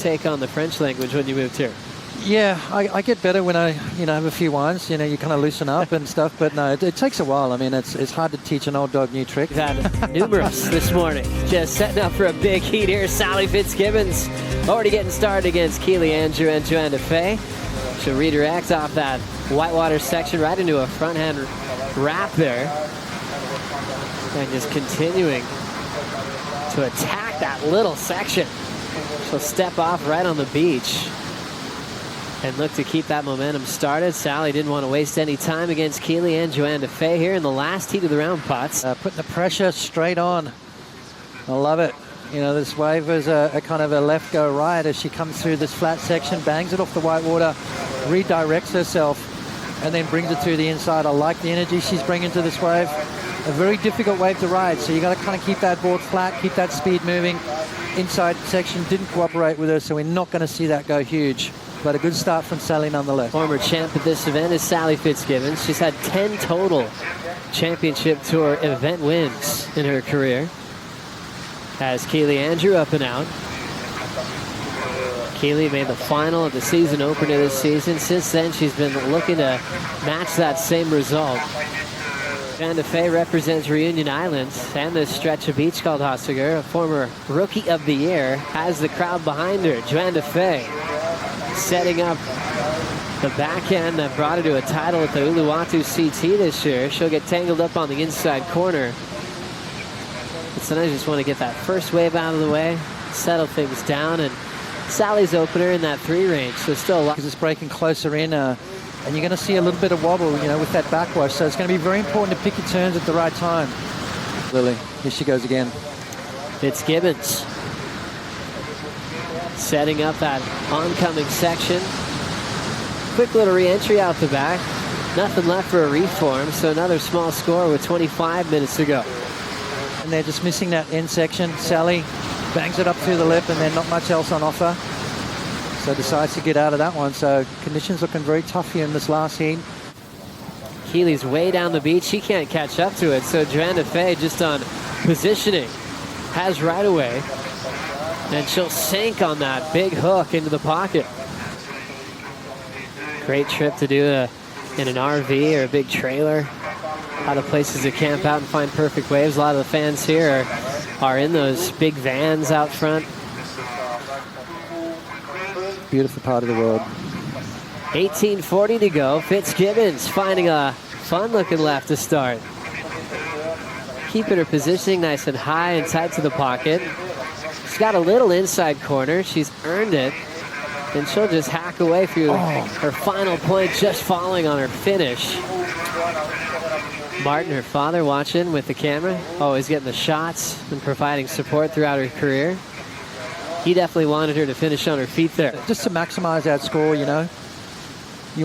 take on the French language when you moved here? Yeah, I get better when I, have a few wines. You kind of loosen up and stuff. But no, it takes a while. I mean, it's hard to teach an old dog new tricks. We've had numerous this morning. Just setting up for a big heat here. Sally Fitzgibbons already getting started against Keely Andrew and Johanne Defay. She'll redirect off that whitewater section right into a front hand wrap there. And just continuing to attack that little section. She'll step off right on the beach and look to keep that momentum started. Sally didn't want to waste any time against Keely and Johanne Defay here in the last heat of the round putts. Putting the pressure straight on. I love it. This wave is a kind of a left go right as she comes through this flat section, bangs it off the white water, redirects herself, and then brings it through the inside. I like the energy she's bringing to this wave. A very difficult wave to ride, so you got to kind of keep that board flat, keep that speed moving. Inside section didn't cooperate with her, so we're not going to see that go huge. But a good start from Sally nonetheless. Former champ at this event is Sally Fitzgibbons. She's had 10 total championship tour event wins in her career. Has Keely Andrew up and out. Keely made the final of the season opener this season. Since then, she's been looking to match that same result. Johanne Defay represents Reunion Island and this stretch of beach called Hossiger. A former Rookie of the Year has the crowd behind her. Johanne Defay setting up the backhand that brought her to a title at the Uluwatu CT this year. She'll get tangled up on the inside corner. But sometimes you just want to get that first wave out of the way, settle things down, and Sally's opener in that 3 range, so still a lot. Because it's breaking closer in, and you're going to see a little bit of wobble, with that backwash. So it's going to be very important to pick your turns at the right time. Lily, here she goes again. Fitzgibbons setting up that oncoming section. Quick little re-entry out the back. Nothing left for a reform, so another small score with 25 minutes to go. And they're just missing that end section. Sally bangs it up through the lip, and then not much else on offer. So decides to get out of that one. So conditions looking very tough here in this last heat. Keely's way down the beach. She can't catch up to it. So Johanne Defay just on positioning has right away. And she'll sink on that big hook into the pocket. Great trip to do in an RV or a big trailer. A lot of places to camp out and find perfect waves. A lot of the fans here are in those big vans out front. Beautiful part of the world. 18:40 to go. Fitzgibbons finding a fun-looking left to start. Keeping her positioning nice and high and tight to the pocket. She's got a little inside corner. She's earned it. And she'll just hack away through her final point, just falling on her finish. Martin, her father, watching with the camera. Always getting the shots and providing support throughout her career. He definitely wanted her to finish on her feet there. Just to maximize that score, you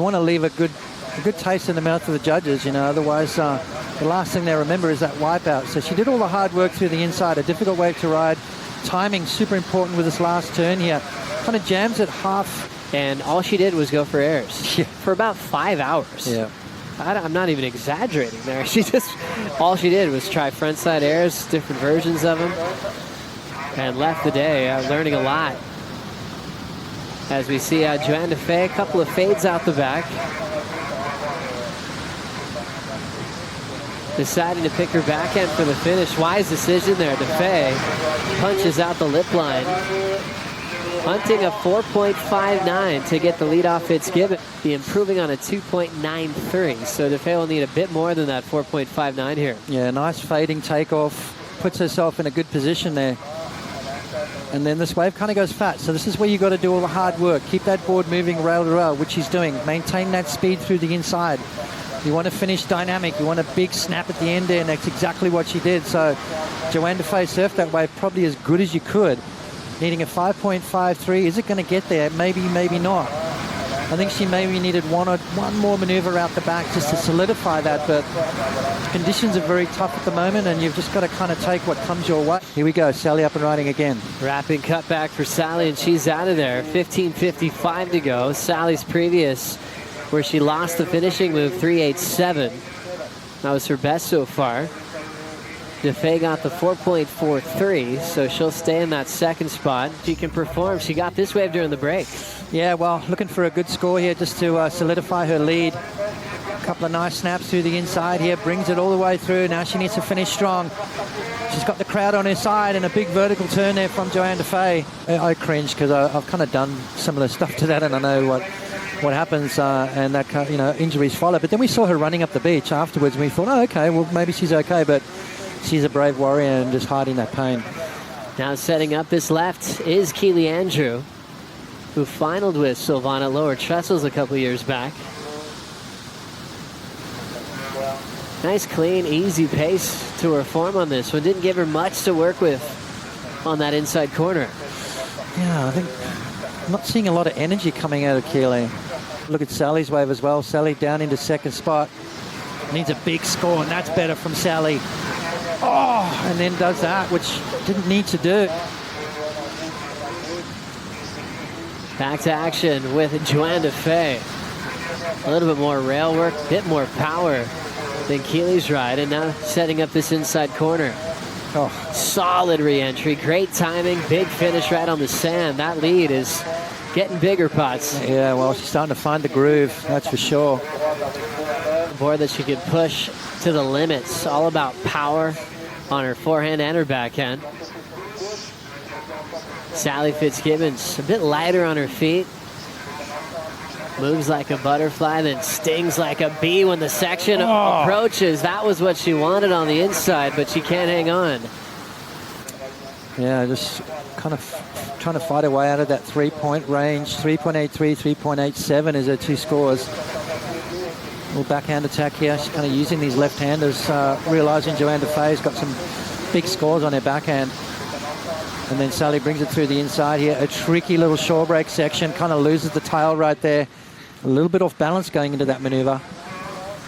want to leave a good taste in the mouth of the judges, otherwise the last thing they remember is that wipeout. So she did all the hard work through the inside, a difficult wave to ride. Timing super important with this last turn here. Kind of jams at half. And all she did was go for airs for about 5 hours. Yeah. I'm not even exaggerating there. All she did was try frontside airs, different versions of them, and left the day learning a lot. As we see Johanne Defay, a couple of fades out the back. Deciding to pick her backhand for the finish. Wise decision there. Defay punches out the lip line. Hunting a 4.59 to get the lead off Fitzgibbons. Be improving on a 2.93. So Defay will need a bit more than that 4.59 here. Yeah, nice fading takeoff. Puts herself in a good position there. And then this wave kind of goes fat. So this is where you got to do all the hard work. Keep that board moving rail to rail, which she's doing. Maintain that speed through the inside. You want to finish dynamic. You want a big snap at the end there, and that's exactly what she did. So Johanne Defay surfed that wave probably as good as you could. Needing a 5.53. Is it going to get there? Maybe, maybe not. I think she maybe needed one more maneuver out the back just to solidify that, but conditions are very tough at the moment, and you've just got to kind of take what comes your way. Here we go, Sally up and riding again. Wrapping cutback for Sally, and she's out of there. 15:55 to go. Sally's previous, where she lost the finishing move, 3.87. That was her best so far. Defay got the 4.43, so she'll stay in that second spot. She can perform. She got this wave during the break. Yeah, well, looking for a good score here just to solidify her lead. A couple of nice snaps through the inside here, brings it all the way through. Now she needs to finish strong. She's got the crowd on her side and a big vertical turn there from Johanne Defay. I cringe because I've kind of done similar stuff to that, and I know what happens, and that injuries follow. But then we saw her running up the beach afterwards, and we thought, oh, okay, well maybe she's okay, but she's a brave warrior and just hiding that pain. Now setting up this left is Keely Andrew, who finaled with Silvana at Lower Trestles a couple years back. Nice, clean, easy pace to her form on this one. Didn't give her much to work with on that inside corner. Yeah, I think I'm not seeing a lot of energy coming out of Keely. Look at Sally's wave as well. Sally down into second spot. Needs a big score, and that's better from Sally. Oh, and then does that, which didn't need to do. Back to action with Johanne Defay. A little bit more rail work, a bit more power than Keely's ride, and now setting up this inside corner. Oh, solid re-entry, great timing, big finish right on the sand. That lead is getting bigger, Potts. Yeah, well, she's starting to find the groove, that's for sure. Board that she could push to the limits, all about power on her forehand and her backhand. Sally Fitzgibbons, a bit lighter on her feet. Moves like a butterfly, then stings like a bee when the section approaches. That was what she wanted on the inside, but she can't hang on. Yeah, just kind of trying to fight her way out of that three-point range. 3.83, 3.87 is her two scores. Little backhand attack here. She's kind of using these left-handers, realizing Johanne Defay's got some big scores on her backhand. And then Sally brings it through the inside here. A tricky little shore break section, kind of loses the tail right there. A little bit off balance going into that maneuver.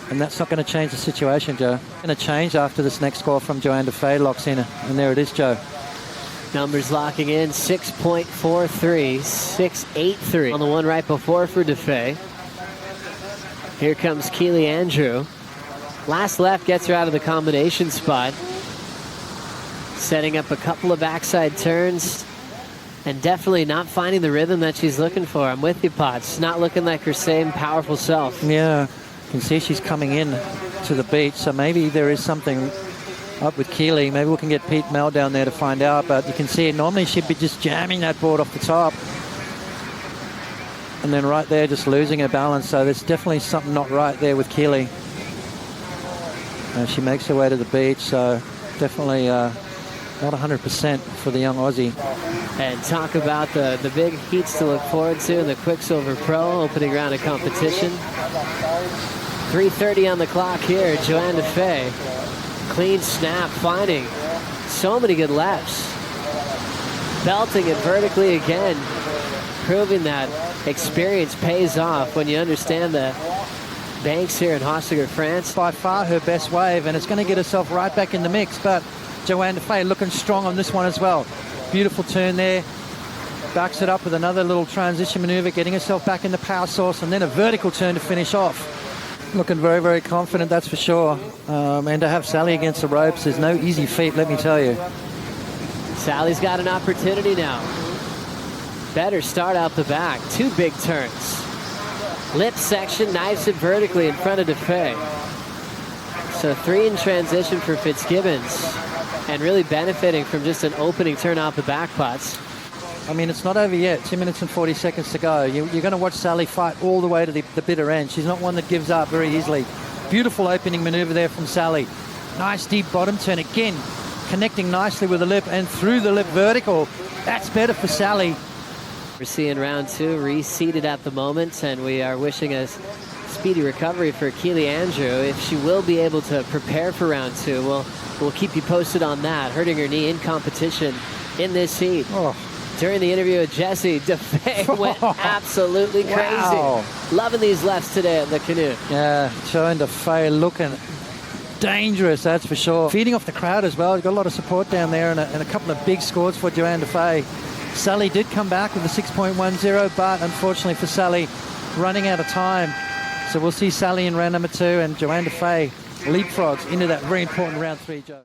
And that's not going to change the situation, Joe. Going to change after this next score from Johanne Defay locks in. And there it is, Joe. Numbers locking in, 6.43, 6.83 on the one right before for Defay. Here comes Keely Andrew. Last left gets her out of the combination spot. Setting up a couple of backside turns and definitely not finding the rhythm that she's looking for. I'm with you, Potts. Not looking like her same powerful self. Yeah, you can see she's coming in to the beach, so maybe there is something up with Keely. Maybe we can get Pete Mel down there to find out, but you can see normally she'd be just jamming that board off the top. And then right there just losing her balance, so there's definitely something not right there with Keely. And she makes her way to the beach, so definitely not 100% for the young Aussie. And talk about the big heats to look forward to in the Quicksilver Pro opening round of competition. 3:30 on the clock here. Johanne Defay, clean snap, finding so many good lefts. Belting it vertically again, proving that experience pays off when you understand the banks here in Hossegor, France. By far her best wave, and it's going to get herself right back in the mix, but Johanne Defay looking strong on this one as well. Beautiful turn there. Backs it up with another little transition maneuver, getting herself back in the power source, and then a vertical turn to finish off. Looking very, very confident, that's for sure. And to have Sally against the ropes is no easy feat, let me tell you. Sally's got an opportunity now. Better start out the back. Two big turns. Lip section, knives it vertically in front of Defay. So 3 in transition for Fitzgibbons, and really benefiting from just an opening turn off the back pots. I mean, it's not over yet. 2 minutes and 40 seconds to go. You're going to watch Sally fight all the way to the bitter end. She's not one that gives up very easily. Beautiful opening maneuver there from Sally. Nice deep bottom turn again, connecting nicely with the lip and through the lip vertical. That's better for Sally. We're seeing round 2 reseated at the moment, and we are wishing a speedy recovery for Keely Andrew. If she will be able to prepare for round 2, we'll keep you posted on that. Hurting her knee in competition in this heat. Oh. During the interview with Jesse, Defay went absolutely crazy. Wow. Loving these lefts today at the canoe. Yeah, Johanne Defay looking dangerous, that's for sure. Feeding off the crowd as well. Got a lot of support down there, and a couple of big scores for Johanne Defay. Sally did come back with a 6.10, but unfortunately for Sally, running out of time. So we'll see Sally in round number 2, and Johanne Defay leapfrogs into that very important round 3, Joe.